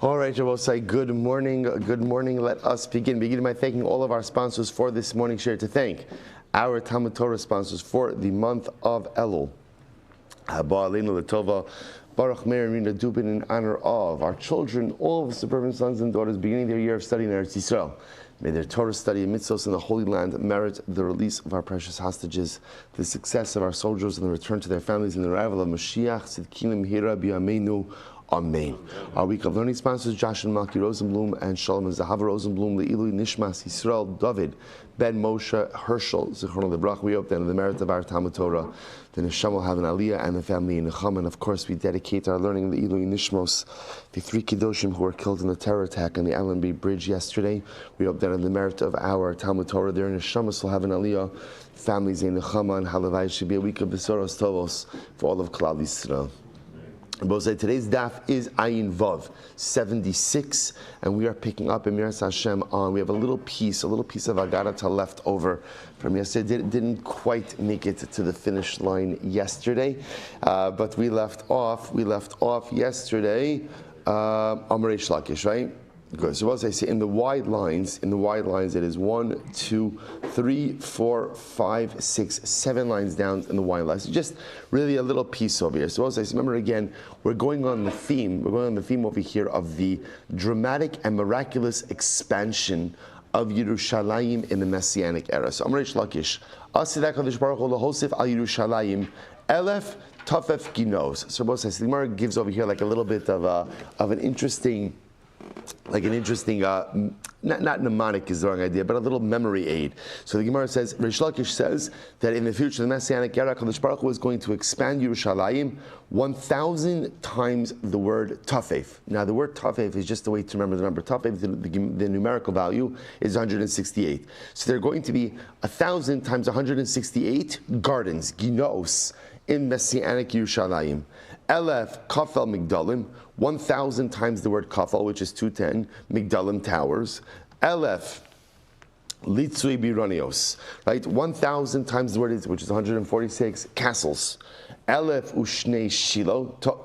All right, Jabosai, good morning. Good morning. Let us begin. Begin by thanking all of our sponsors for this morning's share. To thank our Talmud Torah sponsors for the month of Elul. Haba Aleinu L'Tova, Baruch Meir Rina Dubin, in honor of our children, all of the suburban sons and daughters beginning their year of study in Eretz Yisrael. May their Torah study and mitzvos in the Holy Land merit the release of our precious hostages, the success of our soldiers, and the return to their families in the arrival of Mashiach, Tzidkinu Mihira B'Yameinu. Amen. Our week of learning sponsors, Josh and Malki Rosenblum and Shalom and Zahava Rosenblum, Le'ilui Nishmas Yisrael David Ben Moshe Herschel Zichron Lebrach. We hope that in the merit of our Talmud Torah, the Neshama will have an Aliyah and the family in Nechama. And of course, we dedicate our learning Le'ilui Nishmos, the three Kiddushim who were killed in the terror attack on the Allenby Bridge yesterday. We hope that in the merit of our Talmud Torah, their Neshama will have an Aliyah, families in Nechama, and Halavai should be a week of Besoros Tovos for all of Klal Yisrael. Today's daf is Ayin Vav 76, and we are picking up in Miras Hashem on. We have a little piece of Agarata left over from yesterday. Didn't quite make it to the finish line yesterday, but we left off yesterday. Amrei Shlakish, right? Good. So as I say, in the wide lines, it is 1, 2, 3, 4, 5, 6, 7 lines down in the wide lines. So just really a little piece over here. So as I say, remember again, we're going on the theme over here of the dramatic and miraculous expansion of Yerushalayim in the Messianic era. So Amrei Shlakish, Asidak HaKadosh Baruch Hu L'Hosef Al Yerushalayim Elef Tafef Ginos. So both the Gemara gives over here like a little bit of an interesting, not mnemonic is the wrong idea, but a little memory aid. So the Gemara says, Reish Lakish says that in the future, the Messianic era, Kadosh Baruch Hu is going to expand Yerushalayim 1,000 times the word Tafef. Now, the word Tafef is just a way to remember the number. Tafef, the numerical value, is 168. So there are going to be 1,000 times 168 gardens, ginos, in Messianic Yerushalayim. Elef Kafel Migdalim, 1,000 times the word Kafel, which is 210, Migdalim towers. Elef Litzui Biranios, right? 1,000 times the word, which is 146, castles. Elef Ushnei Shiloh, Tot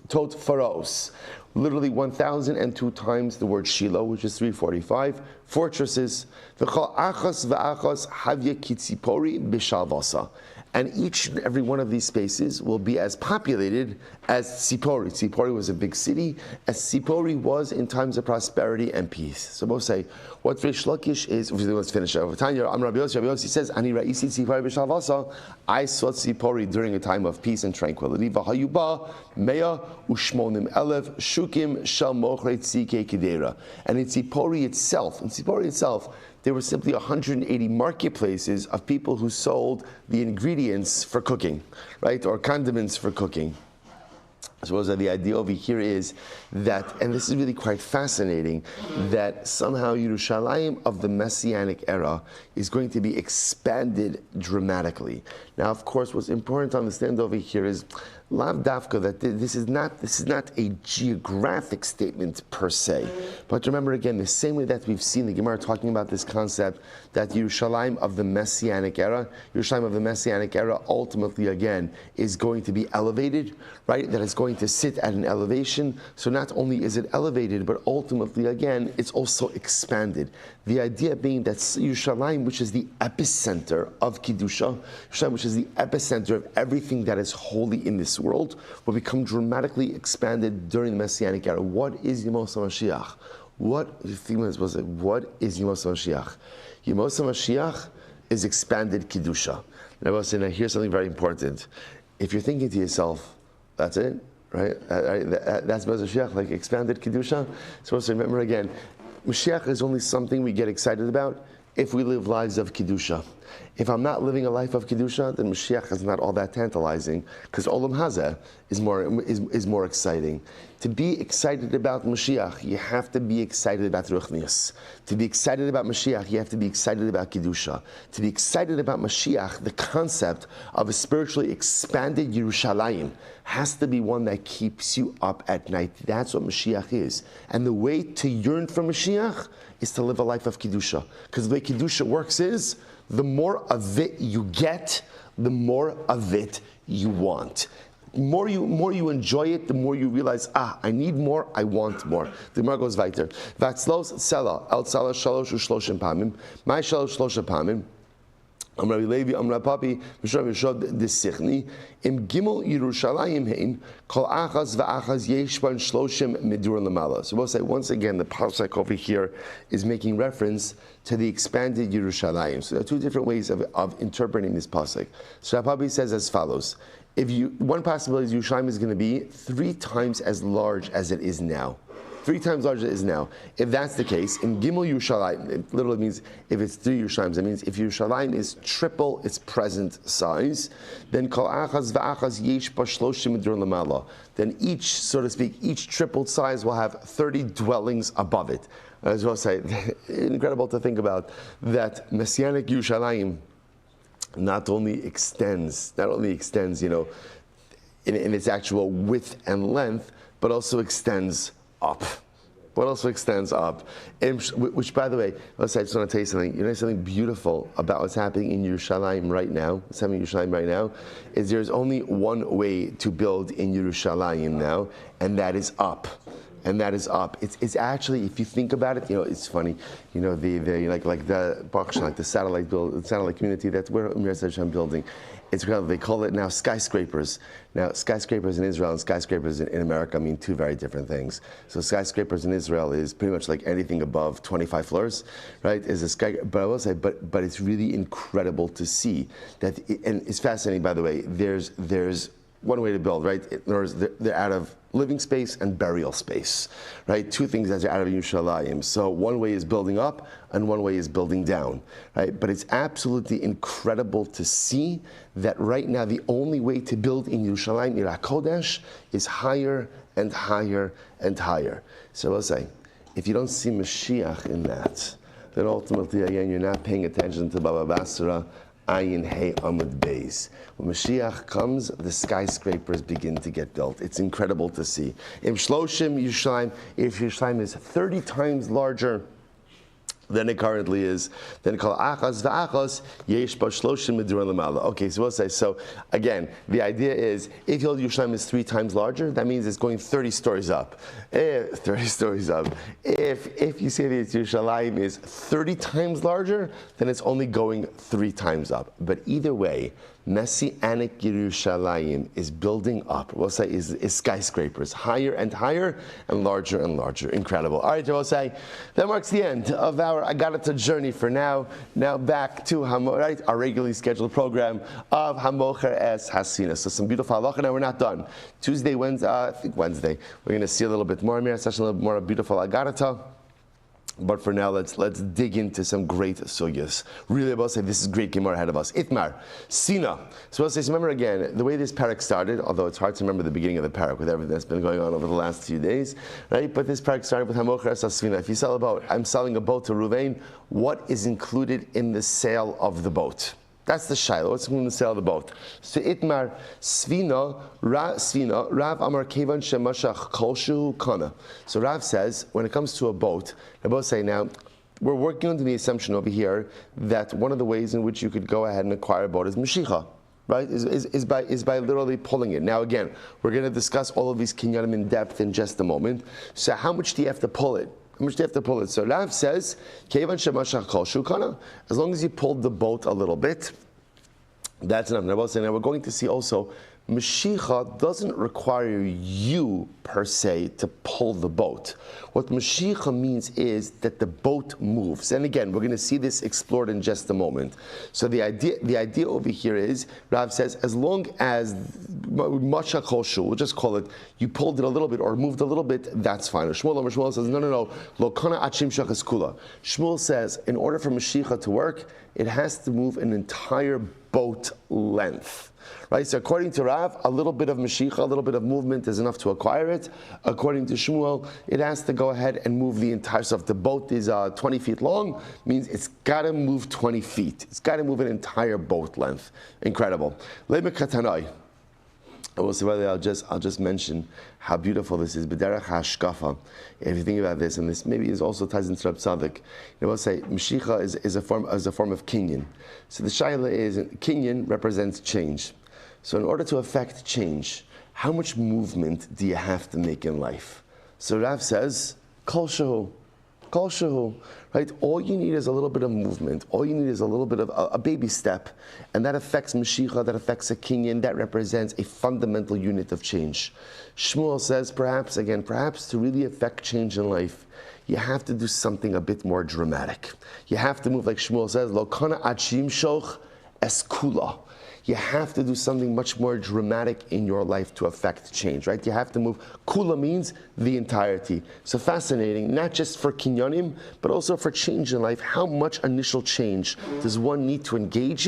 Faros. Literally 1,002 times the word Shiloh, which is 345, fortresses. V'chol achas v'achas havya kitzipori b'shalvasa. And each and every one of these spaces will be as populated as Tzipori. Tzipori was a big city, as Tzipori was in times of prosperity and peace. So both say, what Reish Lakish is, let's finish it. Tanya, Rabbi Yossi says, Ani ra'isi Tzipori b'shalvasa, I saw Tzipori during a time of peace and tranquility. V'hayuba mea u'shmonim elev shukim shel mochrei tzike kedera. And in Tzipori itself, there were simply 180 marketplaces of people who sold the ingredients for cooking, right, or condiments for cooking. I suppose that the idea over here is that, and this is really quite fascinating, that somehow Yerushalayim of the Messianic era is going to be expanded dramatically. Now, of course, what's important to understand over here is Lav Dafka, that this is not a geographic statement per se. But remember again, the same way that we've seen the Gemara talking about this concept that Yerushalayim of the Messianic era ultimately again is going to be elevated, right? That it's going to sit at an elevation. So not only is it elevated, but ultimately again, it's also expanded. The idea being that Yerushalayim, which is the epicenter of Kiddusha, Yerushalayim, which is the epicenter of everything that is holy in this world, will become dramatically expanded during the Messianic era. What is Yemos HaMashiach? What is Yemos HaMashiach? Yemos HaMashiach is expanded Kiddusha. Now here's something very important. If you're thinking to yourself, that's it, right? That's Yemos HaMashiach, like expanded Kiddusha. So remember again, Mashiach is only something we get excited about if we live lives of Kiddusha. If I'm not living a life of Kiddusha, then Mashiach is not all that tantalizing, because Olam Hazeh is more exciting. To be excited about Mashiach, you have to be excited about Ruchnius. To be excited about Mashiach, you have to be excited about Kiddusha. To be excited about Mashiach, the concept of a spiritually expanded Yerushalayim has to be one that keeps you up at night. That's what Mashiach is. And the way to yearn for Mashiach is to live a life of Kiddusha. Because the way Kiddusha works is, the more of it you get, the more of it you want. more you enjoy it, the more you realize, I need more, I want more. The Gemara goes weiter. Vatzlos sela el sala shalosh u'shloshim pamim. My shalosh shlosha pamim. Amar Levi, Amar Papi, Mishra Mishra Desichni, Im Gimel Yerushalayim Hein, Kol Achaz VaAchaz Yeshban Shloshim Midur Lamala. So we'll say once again, the pasuk over here is making reference to the expanded Yerushalayim. So there are two different ways of interpreting this pasuk. So Papi says as follows: one possibility is Yerushalayim is going to be 3 times as large as it is now. 3 times larger than it is now. If that's the case, in Gimel Yerushalayim, it literally means if it's 3 Yerushalayim, that means if Yerushalayim is triple its present size, then Kol Achaz VaAchaz Yesh Bashloshim Midur Lamala. Then each, so to speak, each tripled size will have 30 dwellings above it. As well say, incredible to think about that Messianic Yerushalayim not only extends, in its actual width and length, but also extends up. What also extends up? Which, by the way, I just want to tell you something. You know something beautiful about what's happening in Yerushalayim right now? What's happening in Yerushalayim right now is there's only one way to build in Yerushalayim now, and that is up. And that is up. It's actually, if you think about it, it's funny. The the satellite community that's where Umar Hashem building. It's incredible. They call it now skyscrapers. Now, skyscrapers in Israel and skyscrapers in America mean 2 very different things. So skyscrapers in Israel is pretty much like anything above 25 floors, right? Is a sky. But I will say, but it's really incredible to see that, and it's fascinating. By the way, there's one way to build, right? In other words, they're out of living space and burial space, right? 2 things that are out of Yerushalayim. So one way is building up, and one way is building down, right? But it's absolutely incredible to see that right now the only way to build in Yerushalayim, Ir HaKodesh, is higher and higher and higher. So I'll say, if you don't see Mashiach in that, then ultimately, again, you're not paying attention to Bava Basra, Ayin Hey Amud Beis. When Mashiach comes, the skyscrapers begin to get built. It's incredible to see. Im Shloshim Yerushalayim, if Yerushalayim is 30 times larger than it currently is, then Kol Achaz VaAchaz Yesh Bashloshim Midur Lamala. Okay, so we'll say, so again, the idea is, if Yerushalayim is 3 times larger, that means it's going 30 stories up. 30 stories up. If you say that Yerushalayim is 30 times larger, then it's only going 3 times up. But either way, Messianic Yerushalayim is building up. We'll say is skyscrapers, higher and higher and larger and larger. Incredible. All right, we'll say that marks the end of our Agadata journey for now. Now back to our regularly scheduled program of Hamocher Es Hasina. So some beautiful halacha. Now we're not done. Tuesday, Wednesday, I think Wednesday, we're going to see a little bit more, a little bit more beautiful Agadata. But for now, let's dig into some great sugyas. Really, I'll say this is great Gemara ahead of us. Itmar, Sina. So I'll say, remember again, the way this parak started, although it's hard to remember the beginning of the parak with everything that's been going on over the last few days, right? But this parak started with Hamocher Es Hasina. If you sell a boat, I'm selling a boat to Ruvain, what is included in the sale of the boat? That's the shaila. What's going to sell the boat? So Itmar Svina Rav Amar Kevan Shemashach Kolshu Kana. So Rav says when it comes to a boat, they both say now we're working under the assumption over here that one of the ways in which you could go ahead and acquire a boat is Mashicha. Right, is by literally pulling it. Now again, we're going to discuss all of these kinyanim in depth in just a moment. So how much do you have to pull it? How much do you have to pull it? So Rav says, Kevan Shemashach Kol Shukana, as long as you pulled the boat a little bit, that's enough. Now we're going to see also, Mashicha doesn't require you per se to pull the boat. What Mashicha means is that the boat moves. And again, we're going to see this explored in just a moment. So the idea over here is, Rav says, as long as Mashach Choshu, we'll just call it, you pulled it a little bit or moved a little bit, that's fine. Shmuel says, no. Lokana achim shachas kula. Shmuel says, in order for Mashicha to work, it has to move an entire boat length. Right, so according to Rav, a little bit of Mashicha, a little bit of movement is enough to acquire it. According to Shmuel, it has to go ahead and move the entire. So if the boat is 20 feet long, means it's got to move 20 feet. It's got to move an entire boat length. Incredible. I will say, I'll just mention how beautiful this is. B'derech hashkafa. If you think about this, and this maybe is also ties into Reb Tzadok, we'll say Mashicha is a form of kinyan. So the shaila is kinyan represents change. So in order to affect change, how much movement do you have to make in life? So Rav says, Kol shehu. Kol shehu, right? All you need is a little bit of movement. All you need is a little bit of a baby step, and that affects Mashiach, that affects a kinyan, that represents a fundamental unit of change. Shmuel says, perhaps to really affect change in life, you have to do something a bit more dramatic. You have to move, like Shmuel says, Lo kana achim shoch eskula. You have to do something much more dramatic in your life to affect change, right? You have to move. Kula means the entirety. So fascinating, not just for kinyanim, but also for change in life. How much initial change does one need to engage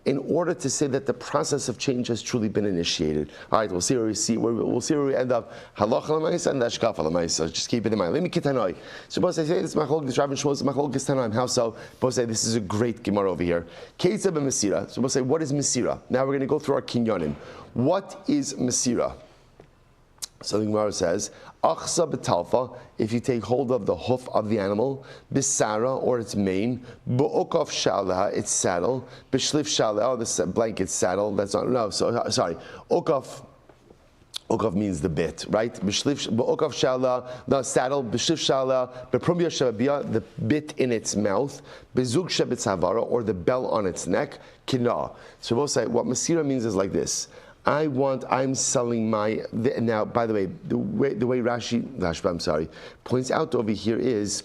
in order to say that the process of change has truly been initiated? All right, we'll see where we end up. Halacha l'maisa and hashkafa l'maisa. Just keep it in mind. Let me kitanoi. So both say this machlok, this Rabbi Shmuel, this machlok is tanoim. How so? Both say this is a great gemara over here. Keitza b'mesira. So both say, what is mesira? Now we're going to go through our kinyanim. What is mesira? So the Gemara says, Achsa b'talfa, if you take hold of the hoof of the animal, b'sara, or its mane, b'okaf shalha, its saddle, b'shlif shalha, or the blanket saddle, that's not, no, so, sorry, okaf means the bit, right? B'okaf shalha, the saddle, b'shlif shalha, b'prumya shababiyah, the bit in its mouth, b'zug shabitzavara, or the bell on its neck, kina. So we'll say, what Masira means is like this. I'm selling now, by the way, the way Rashi points out over here is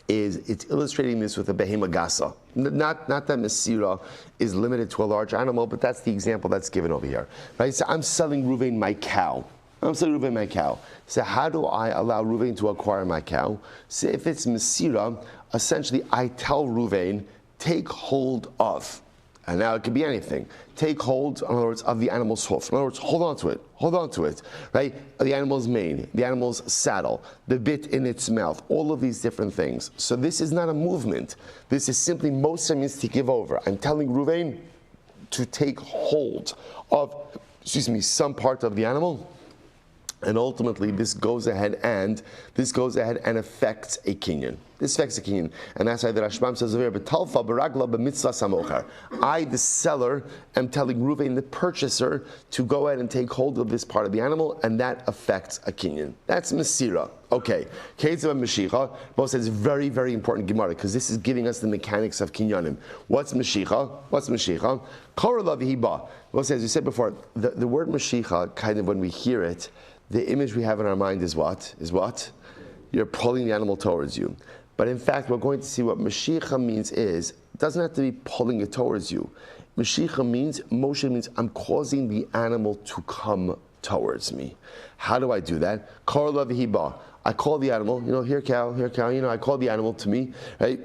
it's illustrating this with a behema gasa. Not that Mesira is limited to a large animal, but that's the example that's given over here. Right? So I'm selling Ruvain my cow. So how do I allow Ruvain to acquire my cow? So if it's Mesira, essentially I tell Ruvain, take hold of. And now it could be anything. Take hold, in other words, of the animal's hoof. In other words, hold on to it, right? The animal's mane, the animal's saddle, the bit in its mouth, all of these different things. So this is not a movement. This is simply, Mosa means to give over. I'm telling Ruvain to take hold of, some part of the animal. And ultimately, this goes ahead and affects a kinyan. This affects a kinyan, and that's why the Rashbam says over here, "B'talfa baragla b'mitzvah samocher." I, the seller, am telling Ruvain, the purchaser, to go ahead and take hold of this part of the animal, and that affects a kinyan. That's Mesira. Okay, Keitzav and Meshicha. Both says very, very important Gemara because this is giving us the mechanics of kinyanim. What's Meshicha? Korah v'hiba. Both says, as you said before, the word Meshicha, kind of when we hear it, the image we have in our mind is what? You're pulling the animal towards you. But in fact, we're going to see what Mashiach means it doesn't have to be pulling it towards you. Mashiach means, Moshe means, I'm causing the animal to come towards me. How do I do that? Korla v'hiba. I call the animal, here cow, I call the animal to me, right?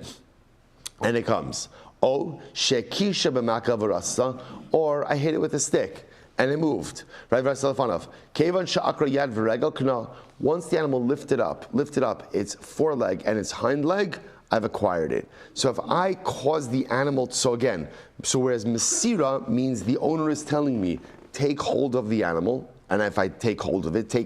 And it comes. Oh, shekisha b'maka v'rasa, or I hit it with a stick. And it moved. Right? Once the animal lifted up its foreleg and its hind leg, I've acquired it. So if I cause the animal, whereas Mesira means the owner is telling me, take hold of the animal, and if I take hold of it, I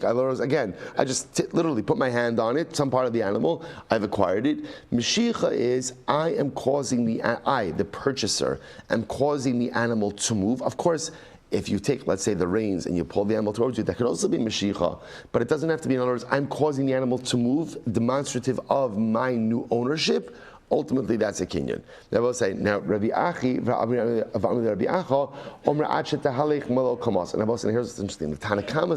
just literally put my hand on it, some part of the animal, I've acquired it. Meshicha is, I am causing the purchaser, am causing the animal to move. Of course, if you take, let's say, the reins and you pull the animal towards you, that could also be Meshicha. But it doesn't have to be, in other words, I'm causing the animal to move, demonstrative of my new ownership. Ultimately, that's a kinyan. They will say, now, Rabbi Achi, Rabbi Acha, Omer Achet Tahalech Malo Kamas. And I will say, here's what's interesting. The Tanakama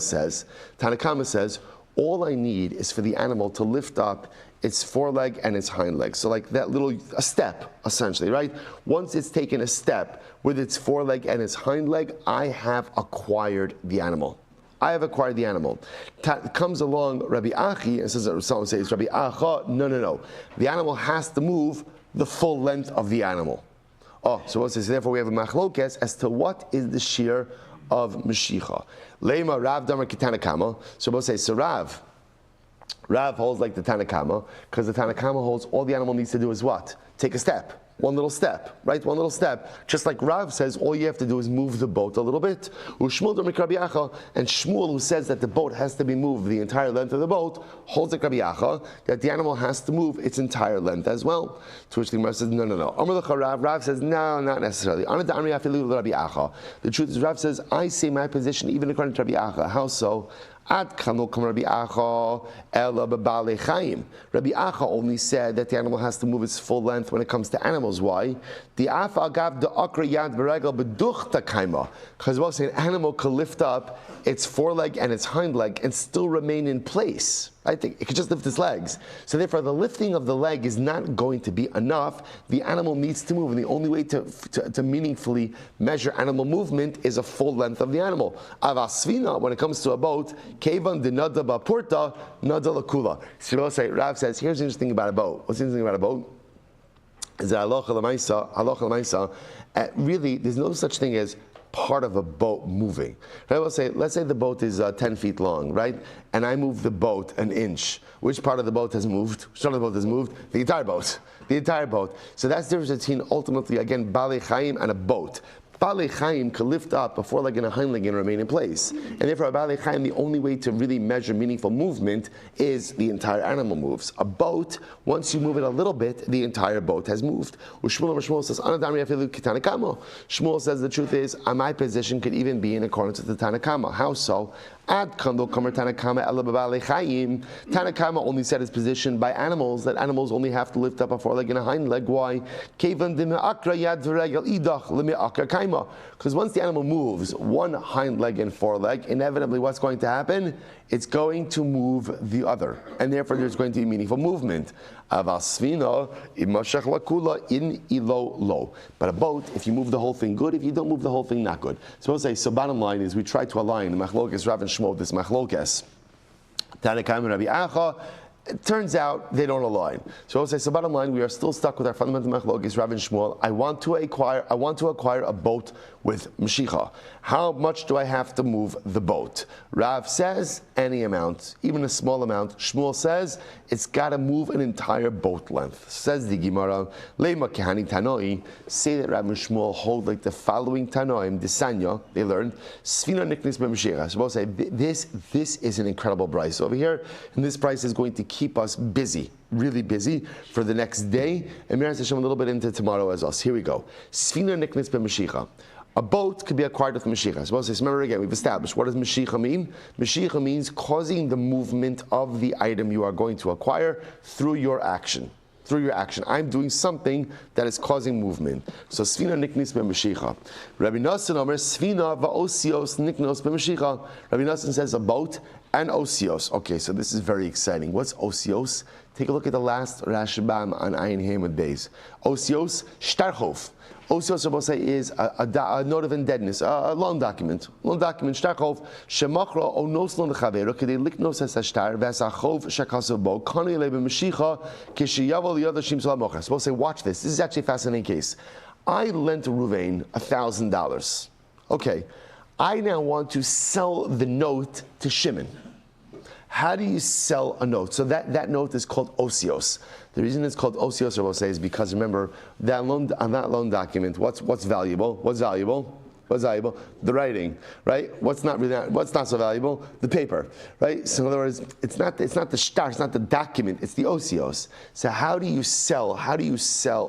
says, all I need is for the animal to lift up its foreleg and its hind leg. So like that a step, essentially, right? Once it's taken a step with its foreleg and its hind leg, I have acquired the animal. Comes along Rabbi Achi and says, someone says, Rabbi Acha, no. The animal has to move the full length of the animal. So what says, therefore we have a machlokes as to what is the shear of Meshicha. Lema Rav Damar Kitanakama. So both say, so Rav holds like the Tanakama, because the Tanakama holds all the animal needs to do is what? Take a step. one little step, right? One little step. Just like Rav says, all you have to do is move the boat a little bit. And Shmuel, who says that the boat has to be moved the entire length of the boat, holds like Rabbi Acha, that the animal has to move its entire length as well. To which the Gemara says, no. Rav says, no, not necessarily. The truth is, Rav says, I say my position even according to Rabbi Acha. How so? Ad kanol kam Rabbi Acha ela bebale chayim. Rabbi Acha only said that the animal has to move its full length when it comes to animals. Why? The afa agav the akra yad beregel beduchta kaima. Because we're saying an animal can lift up its foreleg and its hind leg and still remain in place. I think it could just lift its legs. So therefore, the lifting of the leg is not going to be enough. The animal needs to move, and the only way to meaningfully measure animal movement is a full length of the animal. Avasvina, when it comes to a boat, kevan de nada bapurta nada lakula. So Rav says, here's the interesting thing about a boat. What's interesting about a boat is that halacha l'maisa, really, there's no such thing as part of a boat moving. Right? Let's say the boat is 10 feet long, right? And I move the boat an inch. Which part of the boat has moved? Which part of the boat has moved? The entire boat. The entire boat. So that's the difference between ultimately, again, Balei Chaim and a boat. Balei Chaim can lift up a foreleg and a hind leg and remain in place. And therefore, a Balei Chaim, the only way to really measure meaningful movement is the entire animal moves. A boat, once you move it a little bit, the entire boat has moved. Shmuel says, Shmuel says the truth is, my position could even be in accordance with the Tanakama. How so? Tanakama only set his position by animals, that animals only have to lift up a foreleg and a hind leg. Why? Because once the animal moves one hind leg and foreleg, inevitably what's going to happen? It's going to move the other, and therefore there's going to be meaningful movement. But a boat, if you move the whole thing, good. If you don't move the whole thing, not good. So bottom line is, we try to align Machlokes Rav and Shmuel, this Machlokes Tanakam and Rabbi Acha. It turns out they don't align. So bottom line, we are still stuck with our fundamental Machlokes Rav and Shmuel. I want to acquire a boat with Mashiach. How much do I have to move the boat? Rav says any amount, even a small amount. Shmuel says it's got to move an entire boat length. Says the Gemara, Leima Kehani Tanoi, say that Rav and Shmuel hold like the following Tanoim, the Sanya, they learned, Sfina Niknis B'Mashiach. So we'll say, this is an incredible price over here, and this price is going to keep us busy, really busy for the next day, and Meretz Hashem a little bit into tomorrow as us. Here we go. Sfina Niknis B'Mashiach. A boat could be acquired with Mashiach. So remember again, we've established, what does Mashiach mean? Mashiach means causing the movement of the item you are going to acquire through your action. Through your action. I'm doing something that is causing movement. So Sfina Niknis B'Mashiach. Rabbi Nassan Omer, Sfina Va'osios Niknos B'Mashiach. Rabbi Nassan says a boat and osios. Okay, so this is very exciting. What's osios? Take a look at the last Rashbam on Ayin Hamad Beis. Osios, Shtarchov. Osios, Rabbi say, is a note of indebtedness, a loan document. Loan document, Shtarchov, Shemachra Onos Lon Chaveru, Kedei Liknos Hesashtar, Vesachov Shakasabo, Kani Lebe Mashicha, Kishiyavo Liadashim Salamocha. Rabbi say, watch this. This is actually a fascinating case. I lent Ruvain $1,000. Okay, I now want to sell the note to Shimon. How do you sell a note? So that note is called osios. The reason it's called osios, I will say, is because remember on that loan document, what's valuable? What's valuable? What's valuable? The writing, right? What's not so valuable? The paper, right? So in other words, it's not the shtar, it's not the document, it's the osios. So how do you sell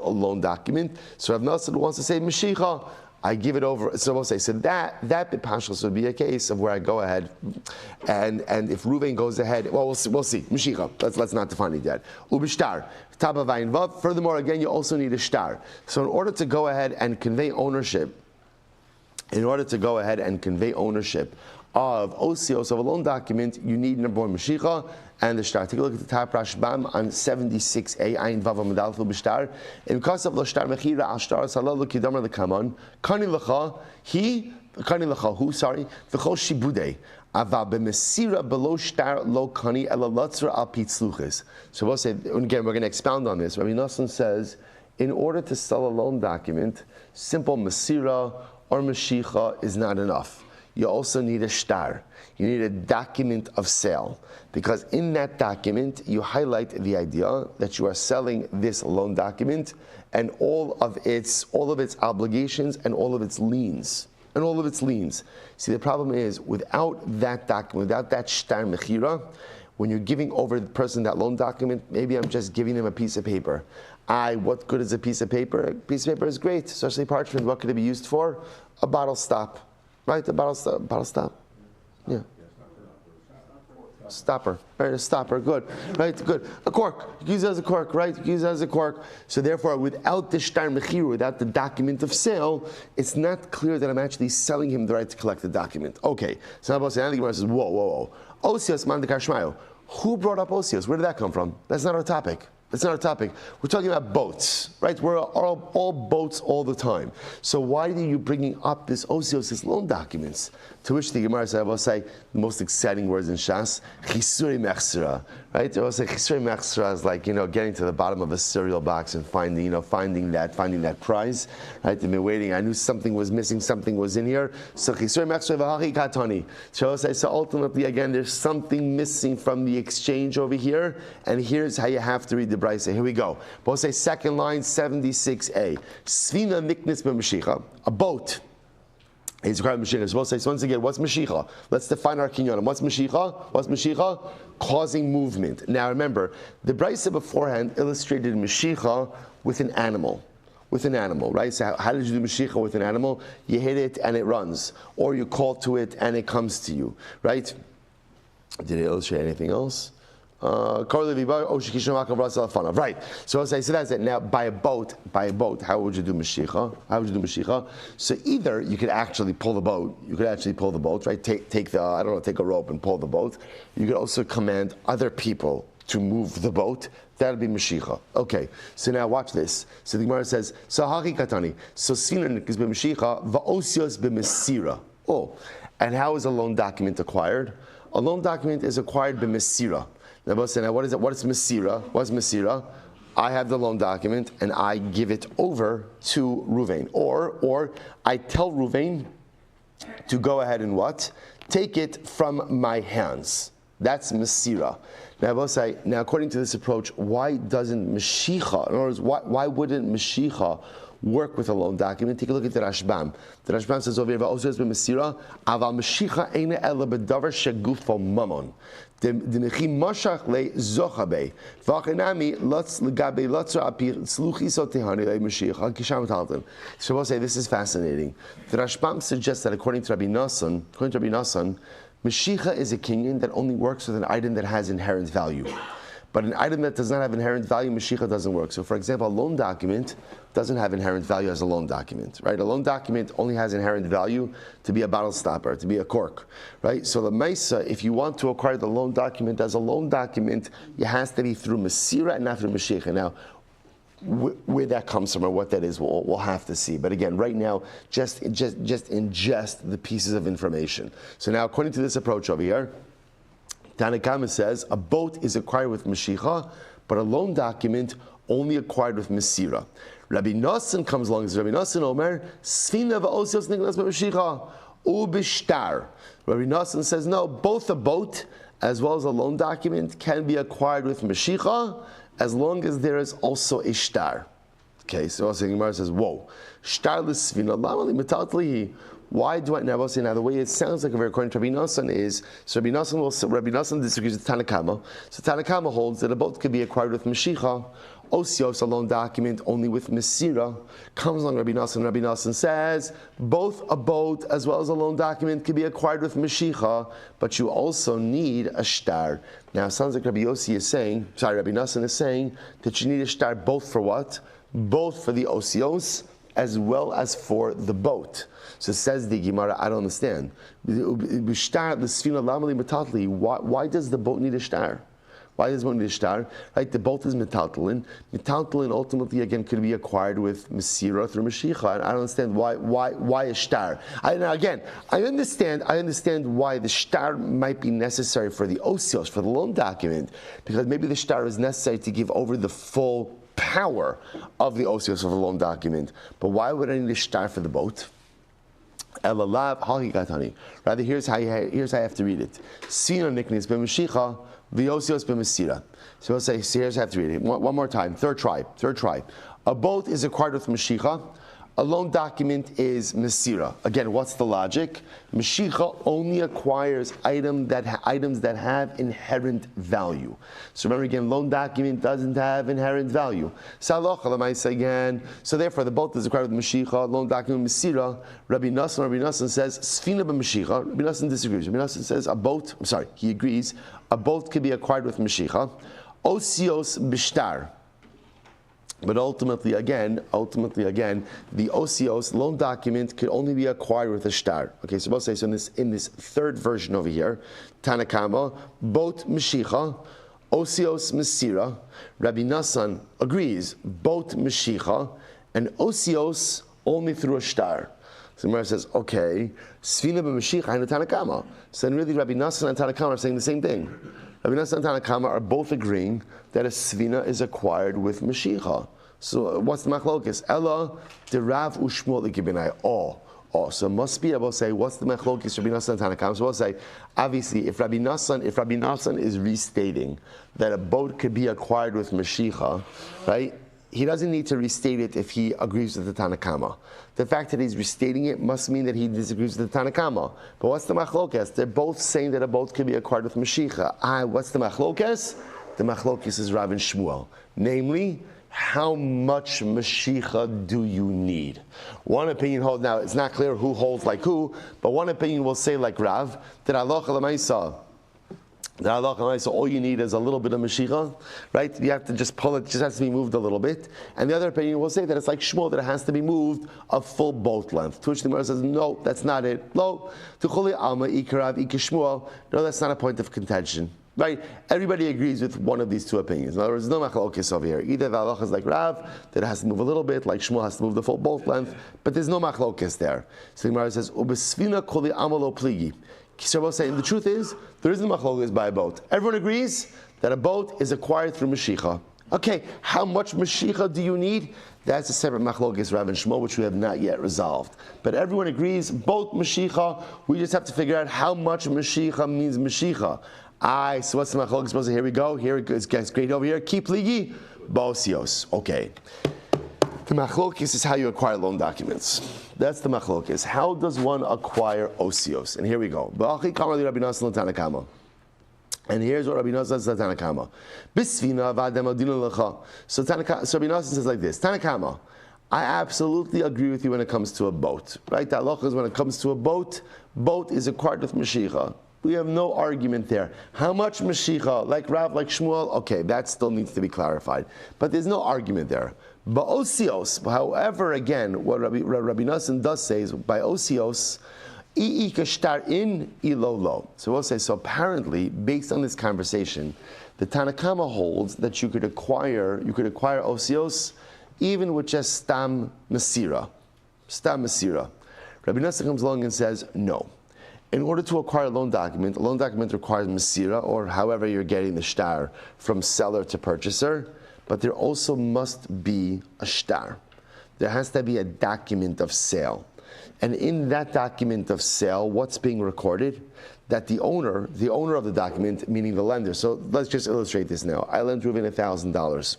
a loan document? So Rav Nassan wants to say Mashiach, I give it over. So we'll say, so that Bipashos would be a case of where I go ahead, and if Ruvain goes ahead, well, we'll see. Mashiach, let's not define it yet. Ubishtar, Tabavayin Vav. Furthermore, again, you also need a shtar. So in order to go ahead and convey ownership, of osios, of a loan document, you need number one, Mashiach, and the shtar. Take a look at the top Rashbam on 76a, Ayin Vav Amudal Fil B'Shtar. In Kasav Lo Shtar Mechira Al Shtar Salalu Kidamar L'Kaman, Kani L'cha, who, sorry, V'chol Shibudei, Ava B'Mesira Below Shtar Lo Kani Ela Latzra Al Pitzluches. So we'll say, and again, we're going to expound on this. Rabbi Nassan says, in order to sell a loan document, simple Mesira or Mashiach is not enough. You also need a shtar. You need a document of sale. Because in that document, you highlight the idea that you are selling this loan document and all of its obligations and all of its liens. See, the problem is, without that document, without that shtar mechira, when you're giving over the person that loan document, maybe I'm just giving him a piece of paper. What good is a piece of paper? A piece of paper is great, especially parchment. What could it be used for? A bottle stop, right? A bottle stop. Yeah. Stopper, right? A stopper, good, right? Good. A cork, you use it as a cork, right? You use it as a cork. So therefore, without the shtar mechira, without the document of sale, it's not clear that I'm actually selling him the right to collect the document. Okay, so now the Gemara says, whoa. Osios mandikar shmayo. Who brought up osios? Where did that come from? That's not our topic. We're talking about boats, right? We're all boats all the time. So why are you bringing up this osios, this loan documents? To which the Gemara said, I will say the most exciting words in Shas, chisuri mechsera, right? I will say chisuri mechsera is like, getting to the bottom of a cereal box and finding that prize, right? I've been waiting. I knew something was missing, something was in here. So chisuri mechsera v'hachi katani. So I will say, so ultimately, again, there's something missing from the exchange over here, and here's how you have to read the brayso. Here we go. We'll say second line, 76a. Svina niknis b'mashicha, a boat. He's required Mashiach. So we'll say, so once again, what's Mashiach? Let's define our kinyanim. What's Mashiach? Causing movement. Now remember, the brayso beforehand illustrated Mashiach with an animal. Right? So how did you do Mashiach with an animal? You hit it and it runs. Or you call to it and it comes to you. Right? Did it illustrate anything else? Right. So that's it. Now, by a boat, how would you do Mashiach? So either you could actually pull the boat. Right? Take a rope and pull the boat. You could also command other people to move the boat. That'll be Mashiach. Okay. So now watch this. So the Gemara says, so haki katani. So sfinan is b'Mashiach, va'osios b'Mesira. Oh, and how is a loan document acquired? A loan document is acquired b'Mesira. Now, what is it? What is Mesira? What's Mesira? I have the loan document and I give it over to Ruvain. Or I tell Ruvain to go ahead and what? Take it from my hands. That's Mesira. Now, according to this approach, why doesn't Mashiach, in other words, why wouldn't Mashiach work with a loan document? Take a look at the Rashbam. The Rashbam says over here, "Va'osios b'Mesira, aval Mashiach eina ela b'davar shegufo mamon." The mechi mashach le zochabe. V'achinami lotz legabe lotzra api sluchi sotehani le Mashiach kisham talton. So we'll say this is fascinating. The Rashbam suggests that according to Rabbi Nassan, Mashiach is a kinyan that only works with an item that has inherent value. But an item that does not have inherent value, Mashiach doesn't work. So for example, a loan document doesn't have inherent value as a loan document, right? A loan document only has inherent value to be a bottle stopper, to be a cork, right? So the Maisa, if you want to acquire the loan document as a loan document, it has to be through Masira and not through Mashiach. Now, where that comes from or what that is, we'll have to see. But again, right now, just ingest the pieces of information. So now, according to this approach over here, Tanakama says a boat is acquired with Mashiach, but a loan document only acquired with Mesira. Rabbi Nassan comes along and says, Rabbi Nassan Omer, Sfina va'osios niknas b'Mashiach, u'b'shtar. Rabbi Nassan says, no, both a boat as well as a loan document can be acquired with Mashiach as long as there is also a shtar. Okay, so also the Gemara says, whoa, shtar l'sfina, lamali metatlihi. Why do I now say now the way it sounds like according to Rabbi Nassan is so Rabbi Nassan disagrees with Tanakama. So Tanakama holds that a boat could be acquired with Mashiach. Osios, a loan document only with Mesira. Comes along Rabbi Nassan. Rabbi Nassan says both a boat as well as a loan document can be acquired with Mashiach, but you also need a shtar. Now it sounds like Rabbi Nassan is saying that you need a shtar both for what? Both for the osios as well as for the boat. So says the Gemara, I don't understand. Why does the boat need a shtar? Why does the boat need a shtar? Right, the boat is metaltalin. Metaltalin ultimately again could be acquired with Mesira through Mashiach. I don't understand why a shtar. I understand why the shtar might be necessary for the osios, for the loan document, because maybe the shtar is necessary to give over the full power of the osios of a loan document. But why would I need a shtar for the boat? Rather, here's how I have to read it. Sino niknis b'Mashiach, v'osios b'Mesira. So I'll say, here's how I have to read it. One more time. Third try. A boat is acquired with Mashicha. A loan document is Mesira. Again, what's the logic? Mashicha only acquires items that have inherent value. So remember again, loan document doesn't have inherent value. Again. So therefore, the boat is acquired with Mashicha, loan document Mesira. Rabbi Nassan says, Sfina b'Mashicha. Rabbi Nassan disagrees. Rabbi Nassan says, he agrees, a boat can be acquired with Mashicha. Osios b'shtar. But ultimately again, the OCOs loan document could only be acquired with a shtar. Okay, so we'll say so in this third version over here, Tanakama, both Mashicha, OCOs Mesira. Rabbi Nassan agrees, both Mashicha and OCOs only through a shtar. So the Gemara says, okay, Sfina b'Mashicha and Tanakama. So then really Rabbi Nassan and Tanakama are saying the same thing. Rabbi Nassan and Tanakama are both agreeing that a svina is acquired with Mashicha. So what's the machlokes? Ella de Rav u'Shmuel ikibinai. So must be able to say what's the machlokes Rabbi Nassan and Tanakama. So we'll say obviously if Rabbi Nassan is restating that a boat could be acquired with Mashicha, right? He doesn't need to restate it if he agrees with the Tanakama. The fact that he's restating it must mean that he disagrees with the Tanakama. But what's the machlokes? They're both saying that a boat can be acquired with Mashicha. What's the machlokes? The machlokes is Rav and Shmuel. Namely, how much Mashicha do you need? One opinion holds, now it's not clear who holds like who, but one opinion will say like Rav, that Allah Lamaisa, all you need is a little bit of Mashicha, right? You have to just pull it, just has to be moved a little bit. And the other opinion will say that it's like Shmuel, that it has to be moved a full boat length. To which the Gemara says, no, that's not it. No, that's not a point of contention. Right? Everybody agrees with one of these two opinions. In other words, no machlokes over here. Either the halacha is like Rav, that it has to move a little bit, like Shmuel has to move the full boat length, but there's no machlokes there. So the Gemara says, "Ubesfina koli amalo pligi." So we'll say, the truth is, there isn't machlokes by a boat. Everyone agrees that a boat is acquired through Mashicha. Okay, how much Mashicha do you need? That's a separate machlokes, Rav and Shmuel, which we have not yet resolved. But everyone agrees, both Mashicha, we just have to figure out how much Mashicha means Mashicha. So what's the machlokes supposed to? Here we go. Here it gets great over here. Keep ligi, bosios. Okay. The machlokes is how you acquire loan documents. That's the machlokes. How does one acquire osios? And here we go. And here's what Rabbi Nassan says to Tanakama. So Rabbi Nassan says like this. Tanakama, I absolutely agree with you when it comes to a boat. Right? The halacha is when it comes to a boat is acquired with Mashicha. We have no argument there. How much Mashicha, like Rav, like Shmuel, okay, that still needs to be clarified. But there's no argument there. But osios, however, again, what Rabbi Nassan does say is, by osios, in ilolo. So we'll say, so apparently, based on this conversation, the Tanakama holds that you could acquire osios even with just stam mesira. Stam mesira. Rabbi Nassan comes along and says, no. In order to acquire a loan document requires mesira, or however you're getting the shtar from seller to purchaser, but there also must be a shtar. There has to be a document of sale. And in that document of sale, what's being recorded? That the owner of the document, meaning the lender. So let's just illustrate this now. I lent Reuven $1,000.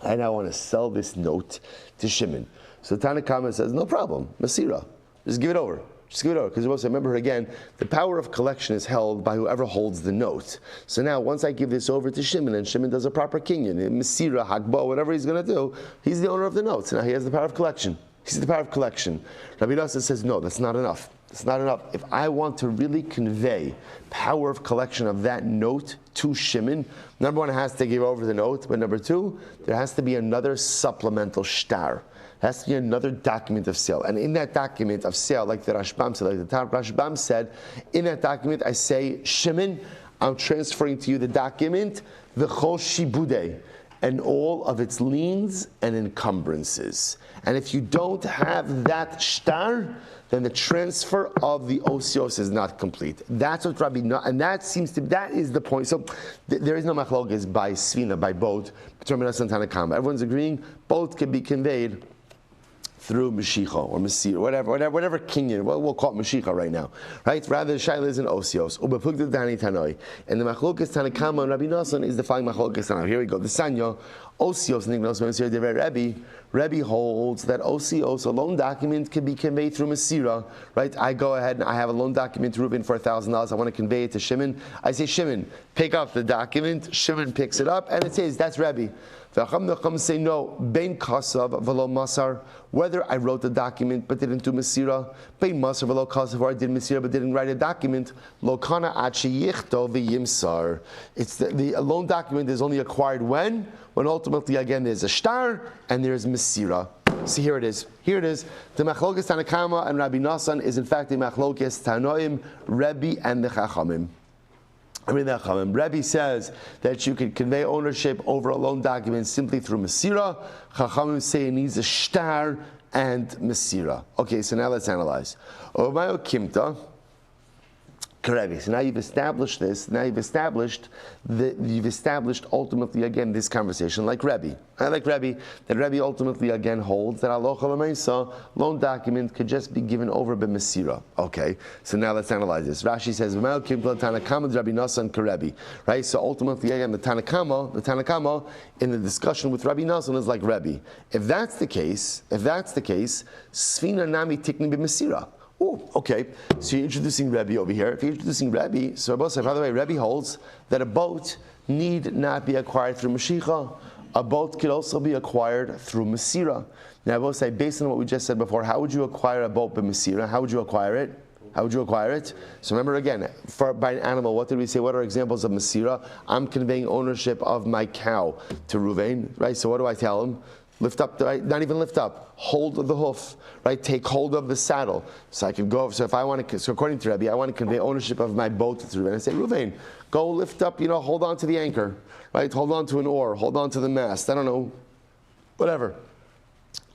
I now want to sell this note to Shimon. So Tanakama says, no problem, mesira, just give it over. Just give it over, because we'll say, remember again, the power of collection is held by whoever holds the note. So now, once I give this over to Shimon, and Shimon does a proper kinyan, mesira, hakba, whatever he's going to do, he's the owner of the note. So now he has the power of collection. He's the power of collection. Rabbi Nassan says, no, that's not enough. It's not enough. If I want to really convey power of collection of that note to Shimon, number one, it has to give over the note, but number two, there has to be another supplemental shtar. There has to be another document of sale. And in that document of sale, like the Rashbam said, Rashbam said, in that document I say, Shimon, I'm transferring to you the document, the chol shibudei, and all of its liens and encumbrances. And if you don't have that shtar, then the transfer of the osios is not complete. That's what Rabbi and that is the point. So there is no machlokes by svina, by boat, between Rabbi Nassan and Tanakama. Everyone's agreeing, both can be conveyed through Mashicha or Masir, whatever kinyan. We'll call it Mashicha right now, right? Rather, Shaila is an Osios. Ubepugda Dani Tanoi. And the Machlokas Tanakama and Rabbi Nassan is the following Machlokas Tanakama. Here we go. The Sanya, Osios, Nignos, Masir, Rebbe. Rebbe holds that Osios, a loan document, can be conveyed through Masira, right? I go ahead and I have a loan document to Reuben for $1,000. I want to convey it to Shimon. I say, Shimon, pick up the document. Shimon picks it up, and it says, that's Rebbe. The Chacham say no, bein kasav v'lo masar, whether I wrote the document but didn't do Masira, bein masar v'lo kasav, or I did Masira but didn't write a document, lo kana ad sheyichto v'yimsar. It's the loan document is only acquired when ultimately again there's a shtar and there's Masira. See, here it is. Here it is. The Machlokes Tanakama and Rabbi Nassan is in fact the Machlokes Tanoim, Rebbe and the Chachamim. Rebbe says that you can convey ownership over a loan document simply through Masira. Chachamim say it needs a shtar and Masira. Okay, so now let's analyze. Omayo Kimta. Correct. So now you've established this. Now you've established ultimately again this conversation like Rebbe. I like Rebbe that Rebbe ultimately again holds that halacha l'meisa loan document could just be given over by Masira. Okay. So now let's analyze this. Rashi says Tanakama Rabbi Nassan Karebi. Right. So ultimately again the Tanakama in the discussion with Rabbi Nassan is like Rebbe. If that's the case, Sfina Nami Tikni be Masira. Oh, okay. So you're introducing Rebbe over here. If you're introducing Rebbe, so by the way, Rebbe holds that a boat need not be acquired through Mashicha. A boat could also be acquired through Masira. Now, I will say, based on what we just said before, how would you acquire a boat by Masira? How would you acquire it? So remember again, by an animal, what did we say? What are examples of Masira? I'm conveying ownership of my cow to Ruvain, right? So what do I tell him? Lift up, right? Not even lift up. Hold of the hoof, right? Take hold of the saddle. So I can go. So if I want to, so according to Rebbe, I want to convey ownership of my boat to Ruvain. I say, Ruvain, go lift up. Hold on to the anchor, right? Hold on to an oar. Hold on to the mast. I don't know, whatever.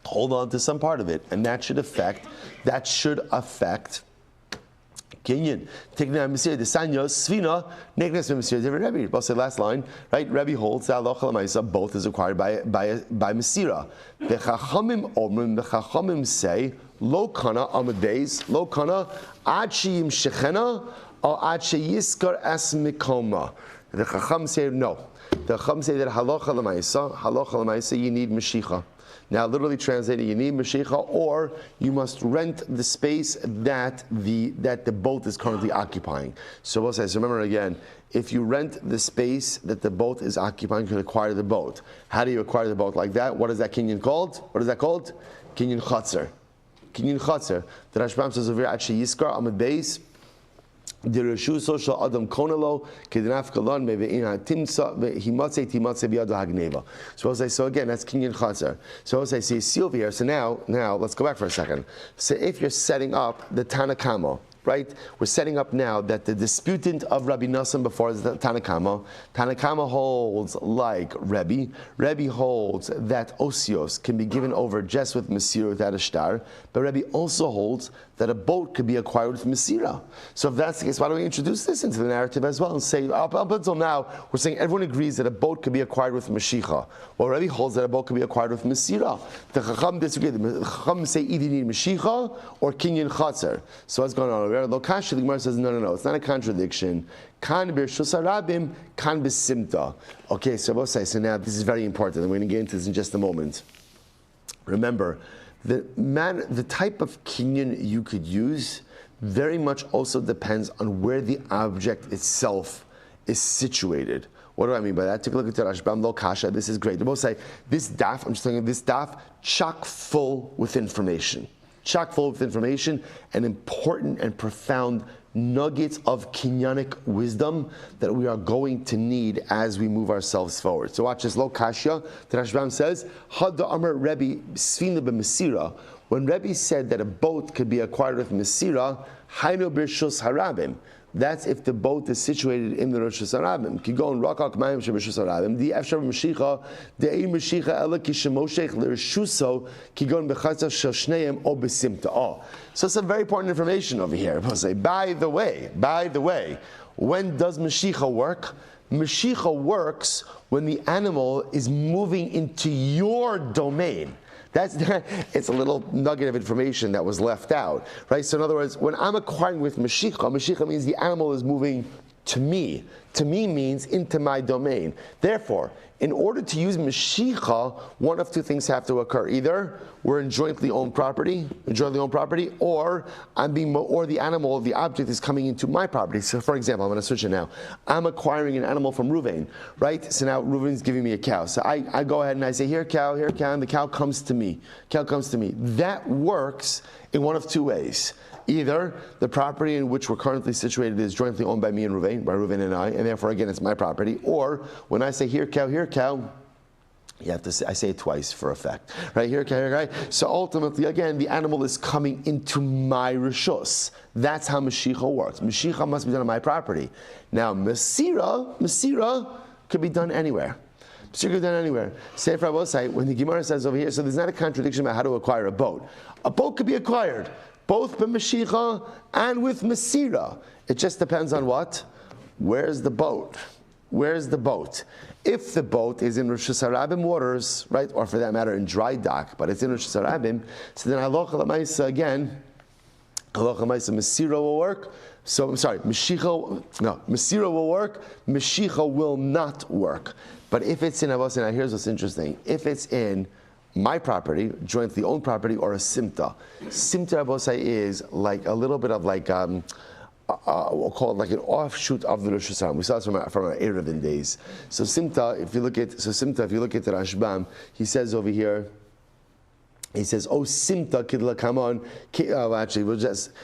Hold on to some part of it, and that should affect Kinyan. Taking the Masir, the Sanyos, Svina, Negnes Masir, Rebbe. Both the last line, right? Rebbe holds that halacha l'maisa both is acquired by Masira. The Chachamim say lo kana amud beis, lo kana ad sheyim shechena or ad sheyiskar es mikoma. The Chacham say no. The Chacham say that halacha l'maisa you need Mashicha. Now, literally translated, you need Mashicha, or you must rent the space that the boat is currently occupying. So we'll say, so remember again, if you rent the space that the boat is occupying, you can acquire the boat. How do you acquire the boat like that? What is that kinyan called? Kinyan Chatzar. The Rashbam says over here, actually Yiskar Amud Beis. The Rishu Social Adam Konalo Kedinaf Kalon Meve'ina Timsa Himatse Timatse Biado Hagneva. So I'll say, so again, that's Kinyan Chatzar. So I'll say, see over here. So now let's go back for a second. So if you're setting up the Tanakama, right? We're setting up now that the disputant of Rabbi Nassan before is the Tanakama. Tanakama holds like Rebbe. Rebbe holds that Osios can be given over just with Masira without a shtar. But Rebbe also holds that a boat could be acquired with Masira. So if that's the case, why don't we introduce this into the narrative as well and say, up until now, we're saying everyone agrees that a boat could be acquired with Mashicha. Well, Rebbe holds that a boat could be acquired with Masira. The Chacham disagree. The Chacham say either you need Mashicha or Kinyan Chatzar. So what's going on over here? Lokashi, the Gemara says, no, it's not a contradiction. Kan b'rshus harabim, kan b'simta. Okay, so we'll say, so now this is very important, and we're going to get into this in just a moment. Remember, the type of kinyan you could use very much also depends on where the object itself is situated. What do I mean by that? Take a look at the Rashbam Lo Kasha. This is great. They both say, this daf, I'm just telling you, this daf, chock full with information. Chock full with information and important and profound nuggets of kinyanic wisdom that we are going to need as we move ourselves forward. So watch this. Lo Kashya, the Rashbam says, Had Amar Rebbe Sfina b'Masira. When Rebbe said that a boat could be acquired with Masira, Hainu b'Rshus Harabim. That's if the boat is situated in the Rosh Hashanah. Ki go and rakak mayim she'Rosh Hashanah. The efshar Mashicha, the ein Mashicha ela ki shemoshech l'Rishuso ki go and bechatzav shel shneim o besimta. Oh, so some very important information over here. I'll say, by the way, when does Mashicha work? Mashicha works when the animal is moving into your domain. It's a little nugget of information that was left out, right? So in other words, when I'm acquiring with Mashicha means the animal is moving to me. To me means into my domain. Therefore, in order to use Mashicha, one of two things have to occur. Either we're in jointly owned property, or the animal, the object is coming into my property. So for example, I'm going to switch it now. I'm acquiring an animal from Ruvain, right? So now Ruvain's giving me a cow. So I go ahead and I say, here cow, and the cow comes to me. That works in one of two ways. Either the property in which we're currently situated is jointly owned by me and Ruvain, by Ruvain and I, and therefore again it's my property. Or when I say here cow, you have to say, I say it twice for effect, right? Here cow, right? So ultimately, again, the animal is coming into my rishus. That's how Mashicha works. Mashicha must be done on my property. Now Masira could be done anywhere. Say for Rabbi Shmuel, when the Gemara says over here, so there's not a contradiction about how to acquire a boat. A boat could be acquired both b'Mashicha and with Masira. It just depends on what? Where's the boat? If the boat is in Rosh Hashanah waters, right, or for that matter in dry dock, but it's in Rosh Hashanah, so then halacha l'maisa again, Masira will work. So I'm sorry, Masira will work, Mashicha will not work. But if it's in Avos, now here's what's interesting. If it's in my property, jointly owned property, or a simta. Simta Abosai is like a little bit of like, we'll call it like an offshoot of the Rosh Hashanah. We saw this from our Erevin days. So simta, if you look at the Rashbam, he says over here, he says, oh, simta kidla kamon.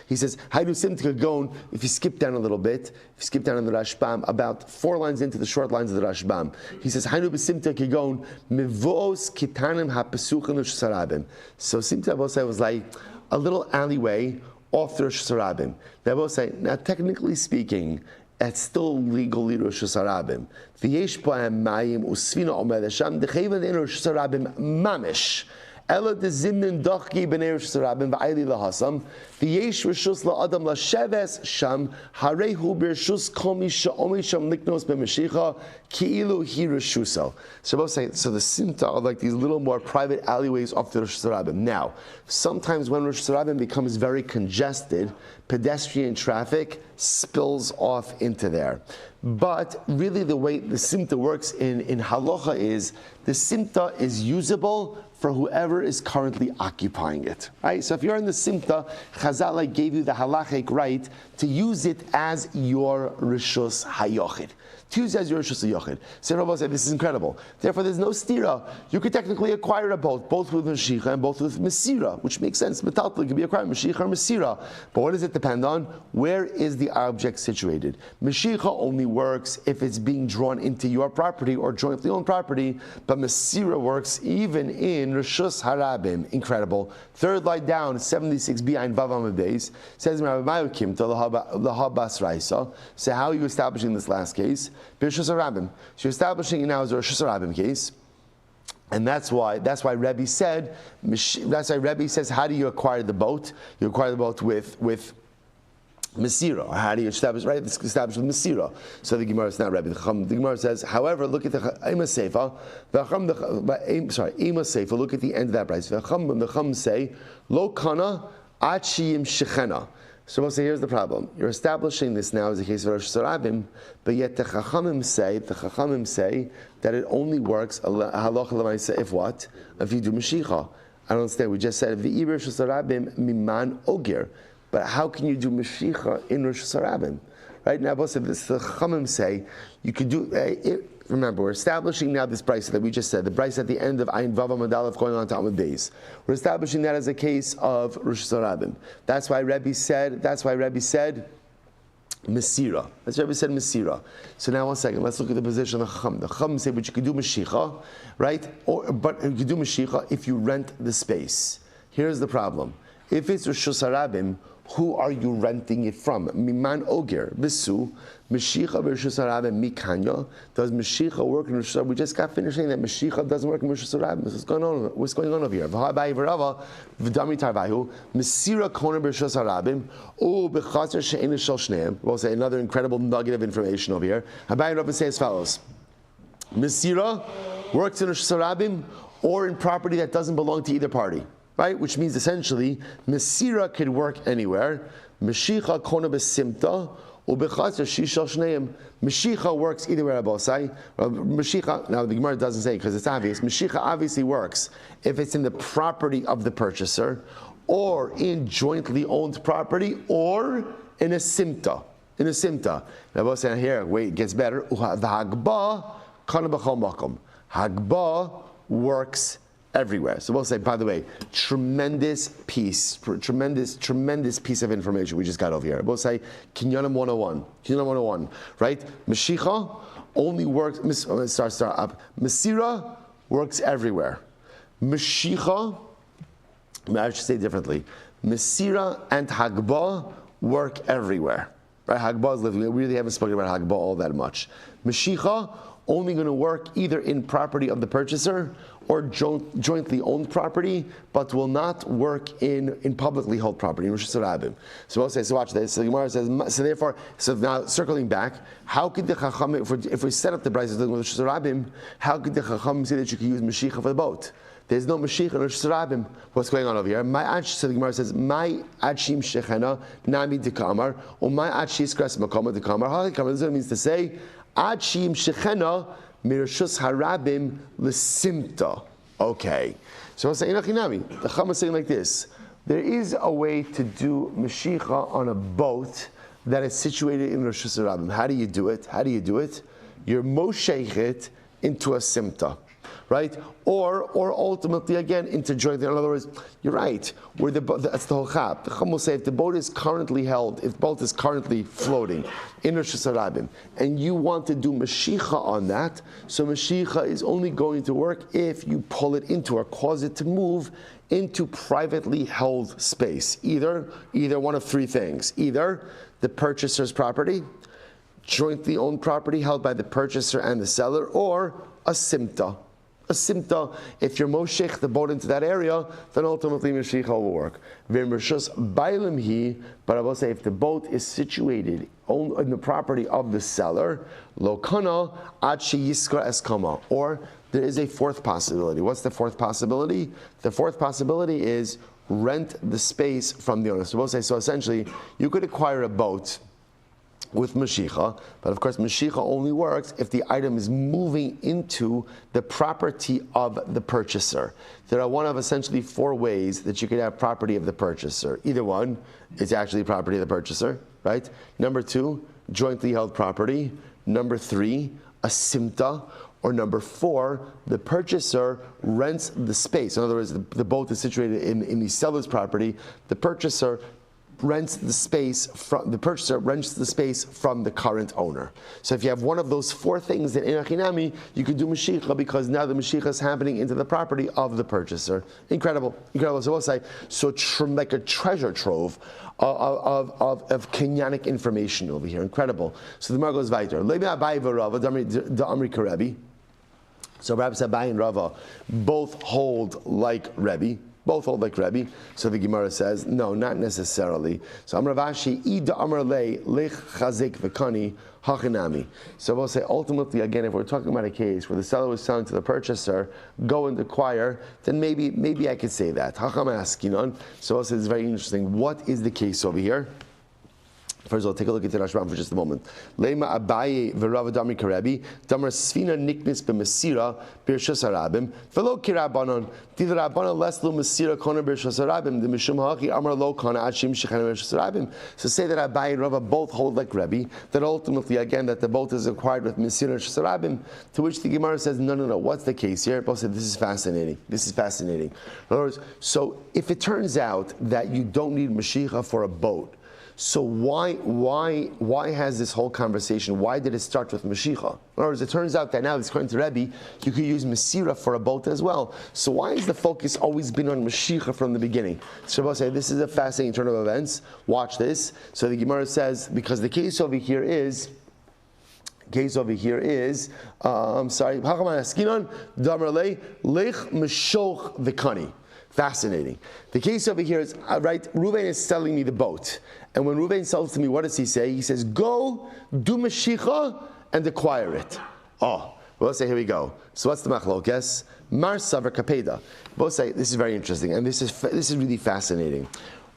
He says, how do simta kagon? If you skip down a little bit, if you skip down in the Rashbam, about 4 lines into the short lines of the Rashbam, he says, how do simta kagon? Mivos kitanim hapesuchin l'shasarabim. So simta Abosai was like a little alleyway off the Rosh Hashanah. Now, technically speaking, it's still legally Rosh Hashanah. V'yesh b'hem mayim usfina omed Hashem decheven in Rosh Hashanah mamish. Ela de zimnin dochki b'nei Rosh Hashanah v'ayli lahasam v'yesh rishus la'adam lasheves sham harehu b'rishus kol mi she'omi sham liknos b'mashicha ki'ilu hi rishuso. So both saying, so the simta are like these little more private alleyways off the Rosh Hashanah. Now, sometimes when Rosh Hashanah becomes very congested, pedestrian traffic spills off into there. But really the way the simta works in halacha is, the simta is usable for whoever is currently occupying it. Right? So if you're in the simta, Chazal gave you the halachic right to use it as your rishus hayochid. To use it as your rishus hayochid. So Rabbi said, this is incredible. Therefore, there's no stira. You could technically acquire a boat, both with Mashicha and both with Masira, which makes sense. Metaltli can be acquired Mashicha or Masira. But what does it depend on? Where is the object situated? Mashicha only works if it's being drawn into your property or jointly owned property, but Masira works even in Rishus Harabim. Incredible. Third line down, 76b in Bava Beis, says Rabbi Mayukim to the Basra. So how are you establishing this last case? Rishus Harabim. So you're establishing it now as a Rishus Harabim case. And that's why Rebbe says, how do you acquire the boat? You acquire the boat with Masira. How do you establish? Right, it's established with Masira. So the Gemara is not Rebbe. The Gemara says, however, look at the Ema Seifa. Ema Seifa. Look at the end of that price. The Chum say, Lo Kana Achiyim Shechena. So we'll say, here's the problem. You're establishing this now as a case of Rosh Hashanah, but yet the Chachamim say that it only works halacha l'maisa if what? If you do Mashicha. I don't understand. We just said the Rosh Hashanah miman ogir. But how can you do Mashicha in Rosh Hashanah? Right now, both of this, the Chachamim say you could do. Remember, we're establishing now this price that we just said, the price at the end of Ayin Vav Madalev going on to Amud Beis. We're establishing that as a case of Rosh Hashanah. That's why Rebbe said Masira. That's why Rebbe said Masira. So now one second, let's look at the position of the Chacham. The Chacham say, but you could do Mashicha, right? But you could do Mashicha if you rent the space. Here's the problem. If it's Rosh Hashanah, who are you renting it from? Miman Ogir, Bisu, Mashicha Rosh Hashanah, Mikanya. Does Mashicha work in Rosh Hashanah? We just got finished saying that Mashicha doesn't work in Rosh Hashanah. What's going on over here? V'habai v'rava, v'dami tarvayu, Masira Kona Rosh Hashanah, O b'chazer she'en shel shneim. We'll say another incredible nugget of information over here. Habai Rava says as follows: Masira works in Rosh Hashanah or in property that doesn't belong to either party, right? Which means essentially, Mesira could work anywhere. Meshicha kona besimta, ubechaser shishal shneim. Meshicha works either way, Abosai. Meshicha, now the Gemara doesn't say because it's obvious. Meshicha obviously works if it's in the property of the purchaser, or in jointly owned property, or in a simta. In a simta. Now Abosai here, wait, it gets better. Hagba kana b'chol makom. Hagba works everywhere. So we'll say, by the way, tremendous piece of information we just got over here. We'll say, Kinyanim 101, right? Meshicha only works, start up. Mesira works everywhere. Meshicha, I should say differently. Mesira and Hagba work everywhere. Right? Hagba is living. We really haven't spoken about Hagba all that much. Meshicha only going to work either in property of the purchaser or jointly owned property, but will not work in publicly held property, in Rosh Hashanah. So we'll say, so watch this. So the Gemara says, so now circling back, how could the Chacham, if we set up the prices with Rosh Hashanah, how could the Chacham say that you could use Mashiach for the boat? There's no Mashiach in Rosh Hashanah. What's going on over here? So the Gemara says, my Achim Shechena Nami Dekamar, or my Achis Kras Makoma Dekamar. This is what it means to say, Achim Shechena Mirashus Harabim L'Simta. Okay. So I'll say, Inachinami. The Chacham is saying like this. There is a way to do Mashiach on a boat that is situated in Rosh Hashanah. How do you do it? You're Mosheich it into a Simta. Right? Or ultimately, again, into joint. In other words, you're right. That's the whole chap. The Chacham will say if the boat is currently held, if the boat is currently floating in Rosh Hashanah, and you want to do Mashicha on that, so Mashicha is only going to work if you pull it into or cause it to move into privately held space. Either one of three things. Either the purchaser's property, jointly owned property held by the purchaser and the seller, or a simta. A simta, if you're moshech the boat into that area, then ultimately Mashiach will work. But I will say if the boat is situated in the property of the seller, lokana achi yiskra eskama. Or there is a fourth possibility. What's the fourth possibility? The fourth possibility is rent the space from the owner. So we'll say, so essentially, you could acquire a boat with Mashiach, but of course Mashiach only works if the item is moving into the property of the purchaser. There are one of essentially four ways that you could have property of the purchaser. Either one, it's actually property of the purchaser, right? Number two, jointly held property. Number three, a simta. Or number four, the purchaser rents the space. In other words, the boat is situated in the seller's property. The purchaser rents the space from the current owner. So if you have one of those four things, then in Achinami, you could do Mashiach because now the Mashiach is happening into the property of the purchaser. Incredible. So we'll say, like a treasure trove of Kenyanic information over here. Incredible. So the Gemara goes weiter. So Rabbi Sabai and Rava both hold like Rebbe. So the Gemara says, no, not necessarily. So Amar Vashi, Ida Amar Le, Lech Chazik V'Kani, Hachinami. So we'll say, ultimately, again, if we're talking about a case where the seller was selling to the purchaser, go and acquire, then maybe I could say that. Hacham Askinon. So we'll say, it's very interesting. What is the case over here? First of all, take a look at the Rashbam for just a moment. Lema Abaye v'Rav Dami Karebi Damar Sfina Niknis b'Mesira b'Rishas Harabim v'Lo Kirabanon Did Rabbanon less lo Mesira Kona b'Rishas Harabim the Mishum Haki Amar Lo Kona Achim Shechana b'Rishas Harabim. So say that Abaye and Rava both hold like Rebbe, that ultimately again that the boat is acquired with Mesira Rishas Harabim. To which the Gemara says, no. What's the case here? Both said this is fascinating. In other words, so if it turns out that you don't need Mashiach for a boat, so why has this whole conversation? Why did it start with Mashiach? In other words, it turns out that now, according to Rebbe, you could use Mesira for a boat as well. So why has the focus always been on Mashiach from the beginning? So I'll say this is a fascinating turn of events. Watch this. So the Gemara says because the case over here is. Fascinating. The case over here is, right, Reuven is selling me the boat. And when Reuven sells to me, what does he say? He says, go, do Mashiach, and acquire it. Oh, well, let's say, here we go. So what's the machlokes? Mar Savar Kapeda. Both say this is very interesting, and this is really fascinating.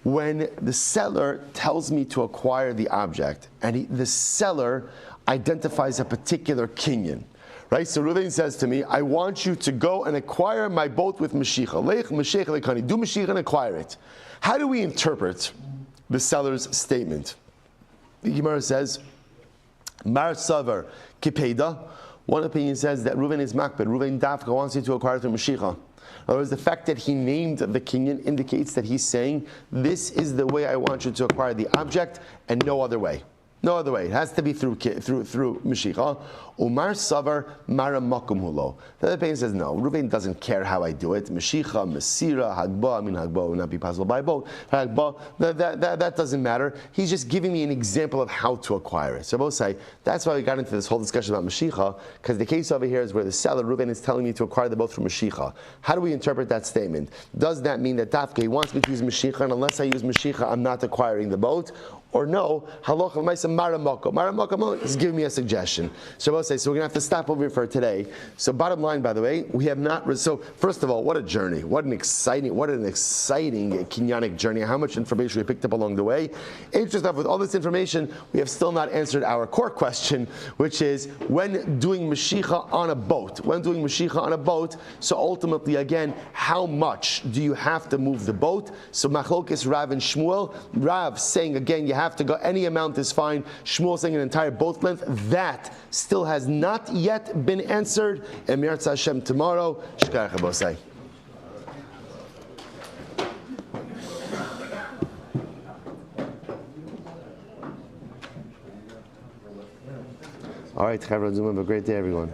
When the seller tells me to acquire the object, and the seller identifies a particular kinyan, right? So Reuven says to me, I want you to go and acquire my boat with Mashiach. Lech Mashiach lekani. Do Mashiach and acquire it. How do we interpret the seller's statement? The Gemara says, Mar Savar Kipeda. One opinion says that Reuven is makbid. Reuven Dafka wants you to acquire through Mashiach. In other words, the fact that he named the kinyan indicates that he's saying, this is the way I want you to acquire the object and no other way. No other way. It has to be through Mashiach. Umar Savar Mara Makum Hulo. The other opinion says, no, Reuven doesn't care how I do it. Mashiach, Masira, Hagba. I mean, Hagba would not be possible by boat. Hagba, that doesn't matter. He's just giving me an example of how to acquire it. So both say, that's why we got into this whole discussion about Mashiach, because the case over here is where the seller, Reuven, is telling me to acquire the boat from Mashiach. How do we interpret that statement? Does that mean that Dafke, he wants me to use Mashiach, and unless I use Mashiach, I'm not acquiring the boat? Or no, Halacha L'maisa Maramoko. Maramoko is giving me a suggestion. So we're going to have to stop over here for today. So bottom line, by the way, we have not. So first of all, what a journey! What an exciting kinyanic journey! How much information we picked up along the way. Interesting enough, with all this information, we have still not answered our core question, which is when doing Mashiach on a boat. When doing Mashiach on a boat. So ultimately, again, how much do you have to move the boat? So Machlokes Rav and Shmuel. Rav saying again, you have to go, any amount is fine. Shmuel saying an entire boat length. That still has not yet been answered. Emir Hashem tomorrow. Shkar Chabosai. All right, Chavra Zuma, have a great day, everyone.